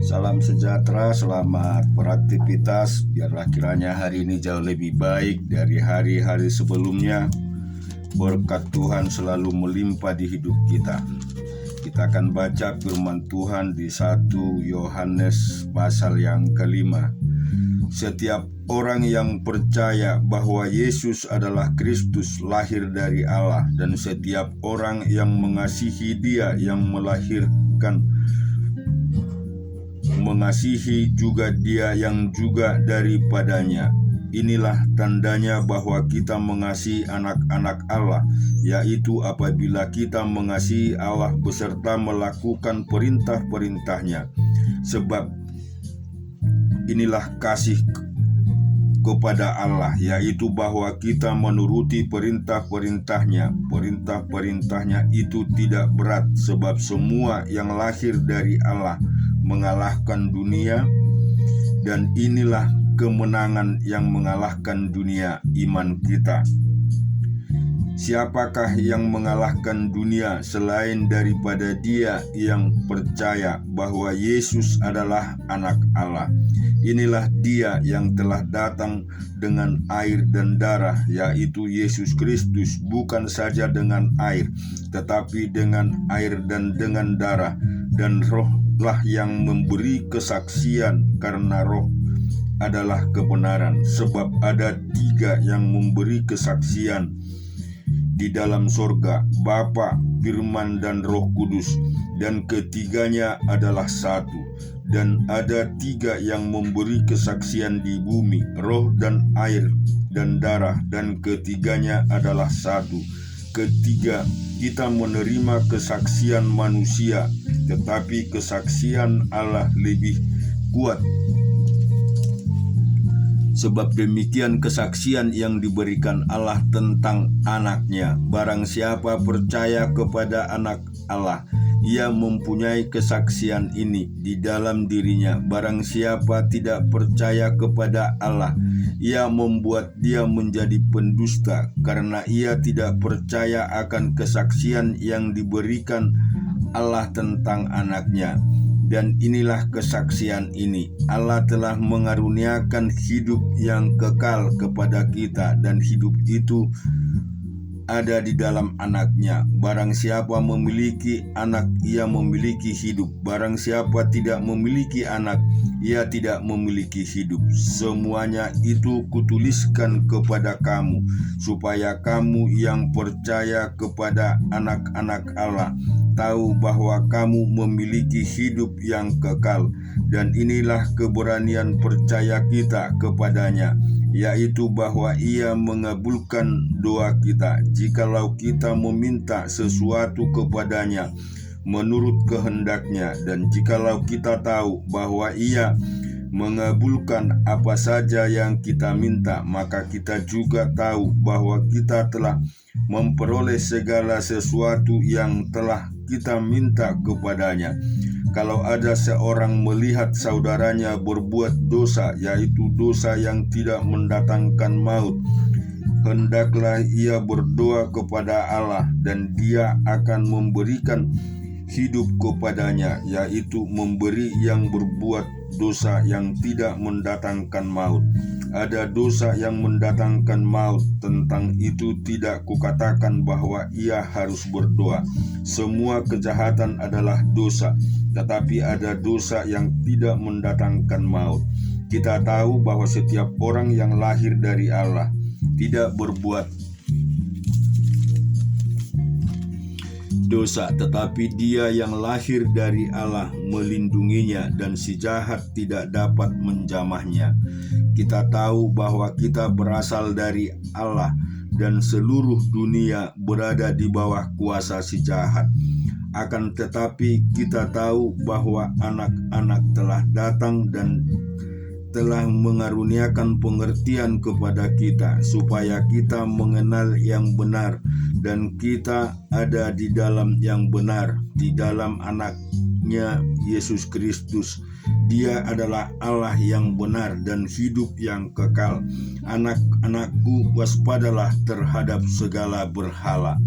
Salam sejahtera, selamat beraktivitas. Biarlah kiranya hari ini jauh lebih baik dari hari-hari sebelumnya. Berkat Tuhan selalu melimpah di hidup kita. Kita akan baca firman Tuhan di 1 Yohanes pasal yang kelima. Setiap orang yang percaya bahwa Yesus adalah Kristus lahir dari Allah, dan setiap orang yang mengasihi Dia yang melahirkan, mengasihi juga Dia yang juga daripadanya. Inilah tandanya bahwa kita mengasihi anak-anak Allah, yaitu apabila kita mengasihi Allah beserta melakukan perintah-perintahnya. Sebab inilah kasih kepada Allah, yaitu bahwa kita menuruti perintah-perintahnya. Perintah-perintahnya itu tidak berat, sebab semua yang lahir dari Allah mengalahkan dunia, dan inilah kemenangan yang mengalahkan dunia, iman kita. Siapakah yang mengalahkan dunia selain daripada dia yang percaya bahwa Yesus adalah anak Allah? Inilah dia yang telah datang dengan air dan darah, yaitu Yesus Kristus, bukan saja dengan air, tetapi dengan air dan dengan darah. Dan Roh-lah yang memberi kesaksian, karena Roh adalah kebenaran. Sebab ada 3 yang memberi kesaksian di dalam sorga, Bapa, Firman, dan Roh Kudus, dan ketiganya adalah satu. Dan ada 3 yang memberi kesaksian di bumi, roh dan air dan darah, dan ketiganya adalah satu. Ketiga, kita menerima kesaksian manusia, tetapi kesaksian Allah lebih kuat. Sebab demikian kesaksian yang diberikan Allah tentang anaknya. Barang siapa percaya kepada anak Allah, ia mempunyai kesaksian ini di dalam dirinya. Barang siapa tidak percaya kepada Allah, ia membuat dia menjadi pendusta, karena ia tidak percaya akan kesaksian yang diberikan Allah tentang anaknya. Dan inilah kesaksian ini, Allah telah mengaruniakan hidup yang kekal kepada kita, dan hidup itu ada di dalam anaknya. Barang siapa memiliki anak, ia memiliki hidup. Barang siapa tidak memiliki anak, ia tidak memiliki hidup. Semuanya itu kutuliskan kepada kamu, supaya kamu yang percaya kepada anak-anak Allah tahu bahwa kamu memiliki hidup yang kekal. Dan inilah keberanian percaya kita kepadanya, yaitu bahwa ia mengabulkan doa kita, jikalau kita meminta sesuatu kepadanya menurut kehendaknya. Dan jikalau kita tahu bahwa ia mengabulkan apa saja yang kita minta, maka kita juga tahu bahwa kita telah memperoleh segala sesuatu yang telah kita minta kepadanya. Kalau ada seorang melihat saudaranya berbuat dosa, yaitu dosa yang tidak mendatangkan maut, hendaklah ia berdoa kepada Allah, dan Dia akan memberikan hidup kepadanya, yaitu memberi yang berbuat dosa yang tidak mendatangkan maut. Ada dosa yang mendatangkan maut, tentang itu tidak kukatakan bahwa ia harus berdoa. Semua kejahatan adalah dosa, tetapi ada dosa yang tidak mendatangkan maut. Kita tahu bahwa setiap orang yang lahir dari Allah tidak berbuat dosa, tetapi dia yang lahir dari Allah melindunginya, dan si jahat tidak dapat menjamahnya. Kita tahu bahwa kita berasal dari Allah, dan seluruh dunia berada di bawah kuasa si jahat. Akan tetapi kita tahu bahwa anak-anak telah datang dan telah mengaruniakan pengertian kepada kita, supaya kita mengenal yang benar, dan kita ada di dalam yang benar, di dalam anaknya Yesus Kristus. Dia adalah Allah yang benar dan hidup yang kekal. Anak-anakku, waspadalah terhadap segala berhala.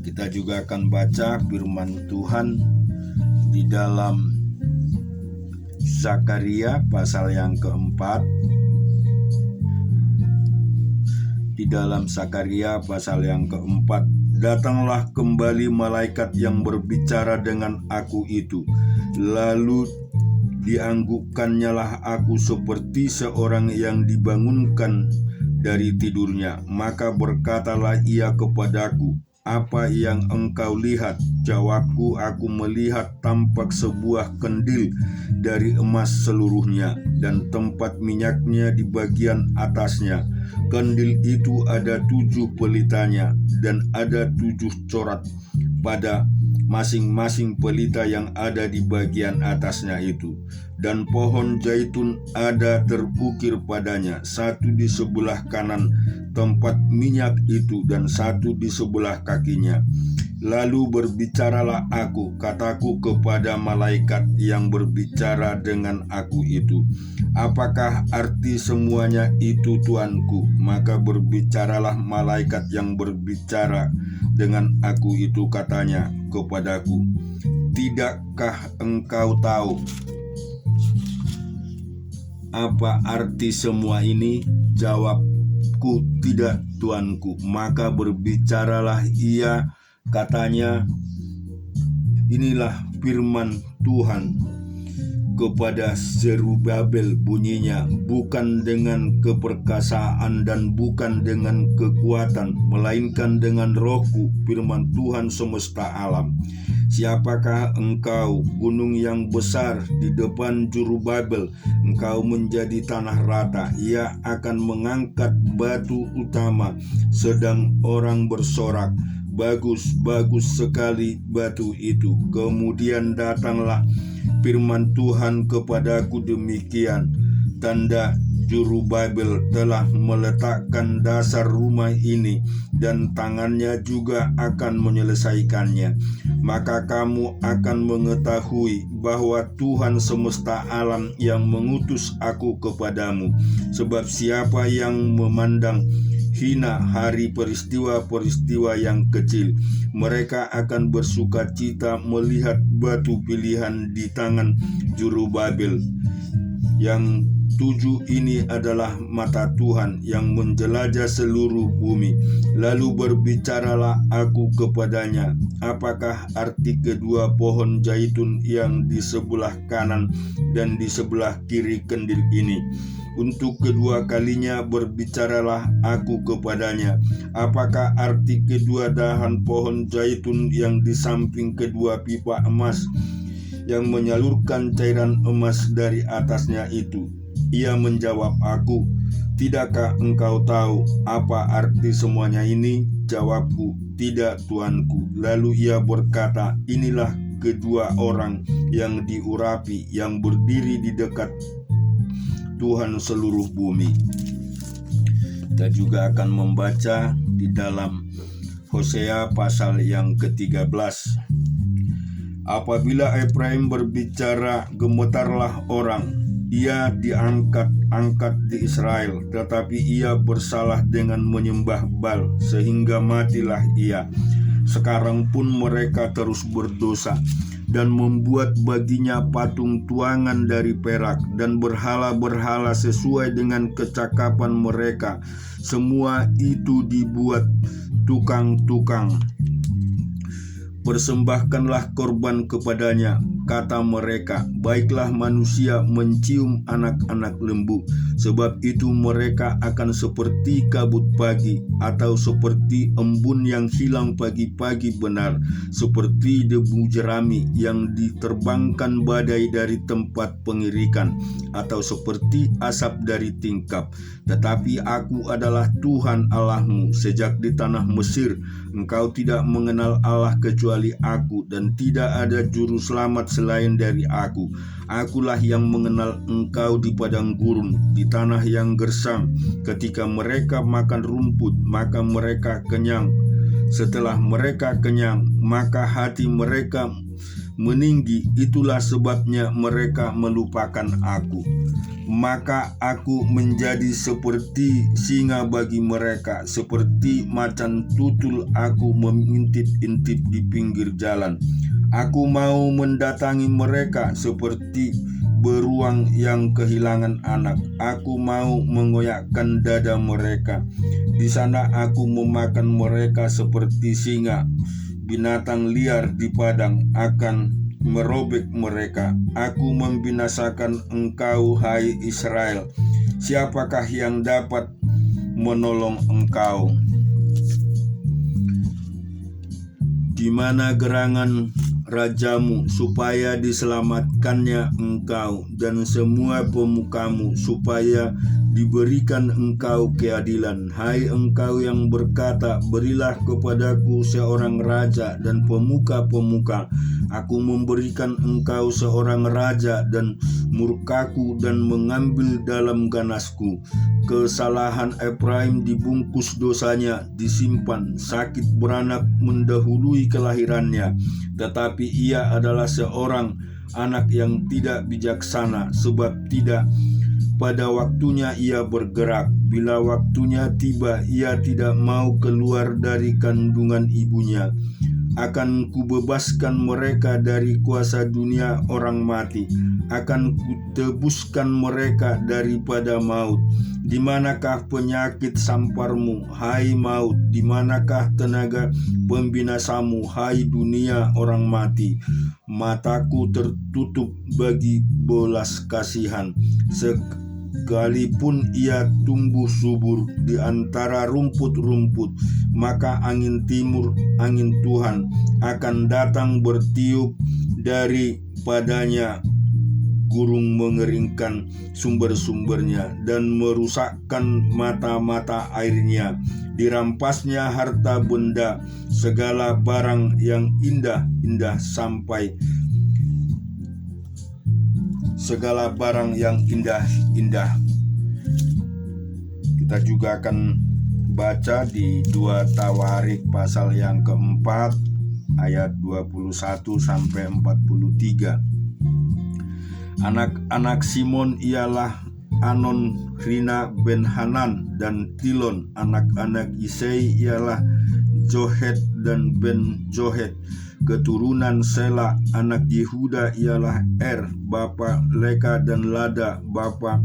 Kita juga akan baca firman Tuhan di dalam Zakaria pasal yang keempat. Di dalam Zakaria pasal yang keempat, datanglah kembali malaikat yang berbicara dengan aku itu, lalu dianggukannyalah aku seperti seorang yang dibangunkan dari tidurnya. Maka berkatalah ia kepadaku, apa yang engkau lihat? Jawabku, aku melihat tampak sebuah kandil dari emas seluruhnya, dan tempat minyaknya di bagian atasnya. Kandil itu ada 7 pelitanya, dan ada 7 corat pada masing-masing pelita yang ada di bagian atasnya itu. Dan pohon zaitun ada terukir padanya, satu di sebelah kanan tempat minyak itu dan satu di sebelah kakinya. Lalu berbicaralah aku, kataku kepada malaikat yang berbicara dengan aku itu, apakah arti semuanya itu, Tuanku? Maka berbicaralah malaikat yang berbicara dengan aku itu, katanya kepadaku, tidakkah engkau tahu apa arti semua ini? Jawabku, tidak, Tuanku. Maka berbicaralah ia, katanya, inilah firman Tuhan kepada Zerubabel, bunyinya, bukan dengan keperkasaan dan bukan dengan kekuatan, melainkan dengan Rohku, firman Tuhan semesta alam. Siapakah engkau, gunung yang besar, di depan Zerubabel? Engkau menjadi tanah rata. Ia akan mengangkat batu utama, sedang orang bersorak, bagus, bagus sekali batu itu. Kemudian datanglah firman Tuhan kepadaku demikian, tanda Zerubabel telah meletakkan dasar rumah ini, dan tangannya juga akan menyelesaikannya. Maka kamu akan mengetahui bahwa Tuhan semesta alam yang mengutus aku kepadamu. Sebab siapa yang memandang hina hari peristiwa-peristiwa yang kecil, mereka akan bersuka cita melihat batu pilihan di tangan Zerubabel. Yang 7 ini adalah mata Tuhan yang menjelajah seluruh bumi. Lalu berbicaralah aku kepadanya, apakah arti kedua pohon zaitun yang di sebelah kanan dan di sebelah kiri kandil ini? Untuk kedua kalinya berbicaralah aku kepadanya, apakah arti kedua dahan pohon zaitun yang di samping kedua pipa emas yang menyalurkan cairan emas dari atasnya itu? Ia menjawab aku, tidakkah engkau tahu apa arti semuanya ini? Jawabku, tidak, Tuanku. Lalu ia berkata, inilah kedua orang yang diurapi, yang berdiri di dekat Tuhan seluruh bumi. Kita juga akan membaca di dalam Hosea pasal yang ke-13. Apabila Efraim berbicara, gemetarlah orang. Ia diangkat-angkat di Israel, tetapi ia bersalah dengan menyembah Baal, sehingga matilah ia. Sekarang pun mereka terus berdosa dan membuat baginya patung tuangan dari perak dan berhala-berhala sesuai dengan kecakapan mereka. Semua itu dibuat tukang-tukang. Persembahkanlah korban kepadanya, kata mereka, baiklah manusia mencium anak-anak lembu, sebab itu mereka akan seperti kabut pagi, atau seperti embun yang hilang pagi-pagi benar, seperti debu jerami yang diterbangkan badai dari tempat pengirikan, atau seperti asap dari tingkap. Tetapi aku adalah Tuhan Allahmu. Sejak di tanah Mesir engkau tidak mengenal Allah kecuali aku, dan tidak ada juru selamat selain dari aku. Akulah yang mengenal engkau di padang gurun, di tanah yang gersang. Ketika mereka makan rumput, maka mereka kenyang. Setelah mereka kenyang, maka hati mereka meninggi. Itulah sebabnya mereka melupakan aku. Maka aku menjadi seperti singa bagi mereka, seperti macan tutul aku mengintip-intip di pinggir jalan. Aku mau mendatangi mereka seperti beruang yang kehilangan anak. Aku mau mengoyakkan dada mereka. Di sana aku memakan mereka seperti singa. Binatang liar di padang akan merobek mereka. Aku membinasakan engkau, hai Israel. Siapakah yang dapat menolong engkau? Di mana gerangan rajamu, supaya diselamatkannya engkau dan semua pemukamu, supaya diberikan engkau keadilan. Hai engkau yang berkata, berilah kepadaku seorang raja dan pemuka-pemuka. Aku memberikan engkau seorang raja dan murkaku dan mengambil dalam ganasku. Kesalahan Efraim dibungkus dosanya, disimpan. Sakit beranak mendahului kelahirannya. Tetapi ia adalah seorang anak yang tidak bijaksana, sebab tidak pada waktunya ia bergerak. Bila waktunya tiba, ia tidak mau keluar dari kandungan ibunya. Akan kubebaskan mereka dari kuasa dunia orang mati. Akan kutebuskan mereka daripada maut. Di manakah penyakit samparmu, hai maut? Di manakah tenaga pembinasamu, hai dunia orang mati? Mataku tertutup bagi belas kasihan, sekalipun ia tumbuh subur di antara rumput-rumput. Maka angin timur, angin Tuhan, akan datang bertiup daripadanya. Gurung mengeringkan sumber-sumbernya dan merusakkan mata-mata airnya. Dirampasnya harta benda, segala barang yang indah-indah segala barang yang indah-indah. Kita juga akan baca di 2 Tawarik pasal yang keempat ayat 21 sampai 43. Anak-anak Simon ialah Anon, Rina, Ben Hanan, dan Tilon. Anak-anak Isai ialah Johet dan Ben Johet. Keturunan Sela anak Yehuda ialah bapa Leka dan Lada, bapa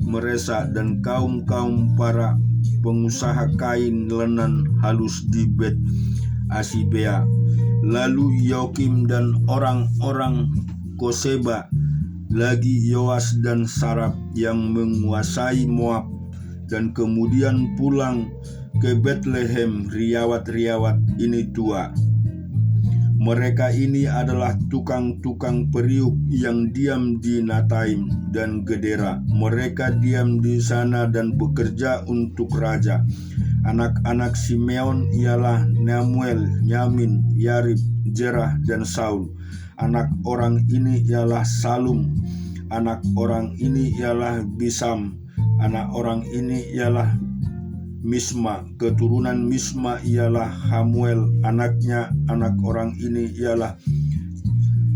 Meresa, dan kaum-kaum para pengusaha kain lenan halus di Bet Asibea. Lalu Yokim dan orang-orang Koseba, lagi Yoas dan Saraf yang menguasai Moab, dan kemudian pulang ke Betlehem riawat-riawat ini tua. Mereka ini adalah tukang-tukang periuk yang diam di Nataim dan Gedera. Mereka diam di sana dan bekerja untuk raja. Anak-anak Simeon ialah Nemuel, Yamin, Yarib, Jerah, dan Saul. Anak orang ini ialah Salum. Anak orang ini ialah Bisam. Anak orang ini ialah Misma. Keturunan Misma ialah Hamuel anaknya. Anak orang ini ialah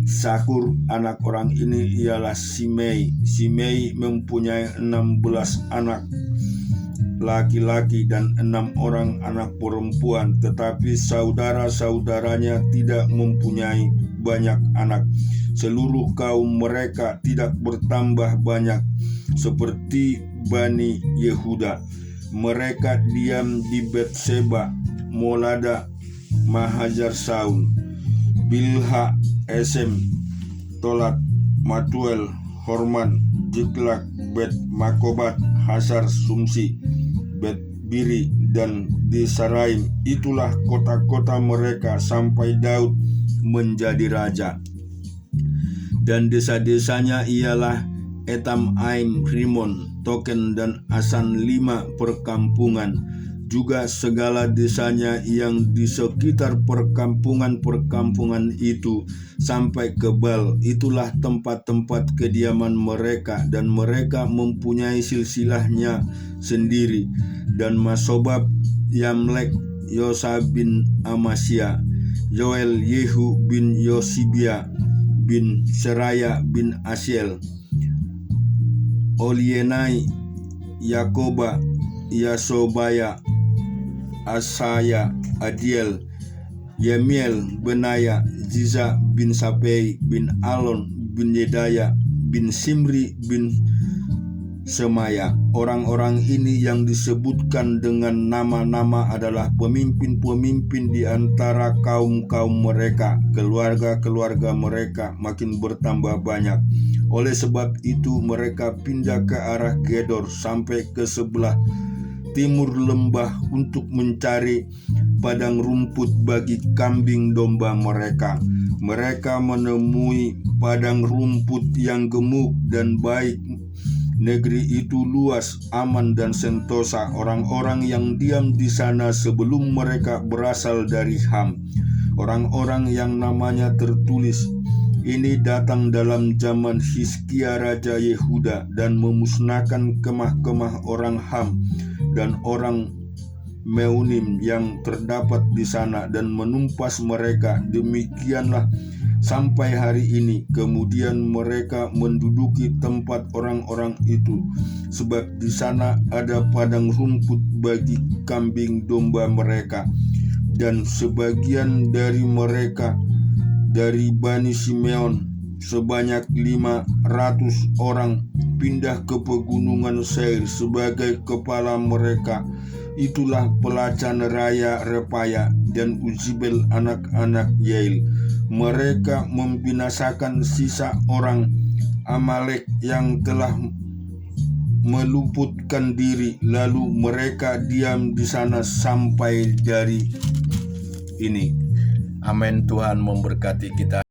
Sakur. Anak orang ini ialah Simei. Simei mempunyai 16 anak laki-laki dan 6 orang anak perempuan, tetapi saudara-saudaranya tidak mempunyai banyak anak. Seluruh kaum mereka tidak bertambah banyak seperti Bani Yehuda. Mereka diam di Betseba, Molada, Mahajar Saul, Bilha, Esem, Tolat, Matuel, Horman, Jiklak, Bet Makobat, Hasar Sumsi, Bet Biri, dan di Saraim. Itulah kota-kota mereka sampai Daud menjadi raja. Dan desa-desanya ialah Etam, Aim, Rimon, Token, dan Asan, 5 perkampungan. Juga segala desanya yang di sekitar perkampungan-perkampungan itu sampai ke Bal. Itulah tempat-tempat kediaman mereka, dan mereka mempunyai silsilahnya sendiri. Dan Masobab, Yamlek, Yosa bin Amasya, Yoel, Yehu bin Yosibia bin Seraya bin Asiel, Olienai, Yakoba, Yasobaya, Asaya, Adiel, Yemiel, Benaya, Ziza bin Sapei bin Alon bin Yedaya bin Simri bin Semaya. Orang-orang ini yang disebutkan dengan nama-nama adalah pemimpin-pemimpin di antara kaum-kaum mereka. Keluarga-keluarga mereka makin bertambah banyak. Oleh sebab itu mereka pindah ke arah Gedor sampai ke sebelah timur lembah untuk mencari padang rumput bagi kambing domba mereka. Mereka menemui padang rumput yang gemuk dan baik. Negeri itu luas, aman dan sentosa. Orang-orang yang diam di sana sebelum mereka berasal dari Ham. Orang-orang yang namanya tertulis ini datang dalam zaman Hizkia Raja Yehuda dan memusnahkan kemah-kemah orang Ham dan orang Meunim yang terdapat di sana dan menumpas mereka. Demikianlah sampai hari ini. Kemudian mereka menduduki tempat orang-orang itu, sebab di sana ada padang rumput bagi kambing domba mereka. Dan sebagian dari mereka dari Bani Simeon sebanyak 500 orang pindah ke pegunungan Seir sebagai kepala mereka. Itulah pelacan raya Repaya dan Uzibel anak-anak Yail. Mereka membinasakan sisa orang Amalek yang telah meluputkan diri, lalu mereka diam di sana sampai dari ini. Amin. Tuhan memberkati kita.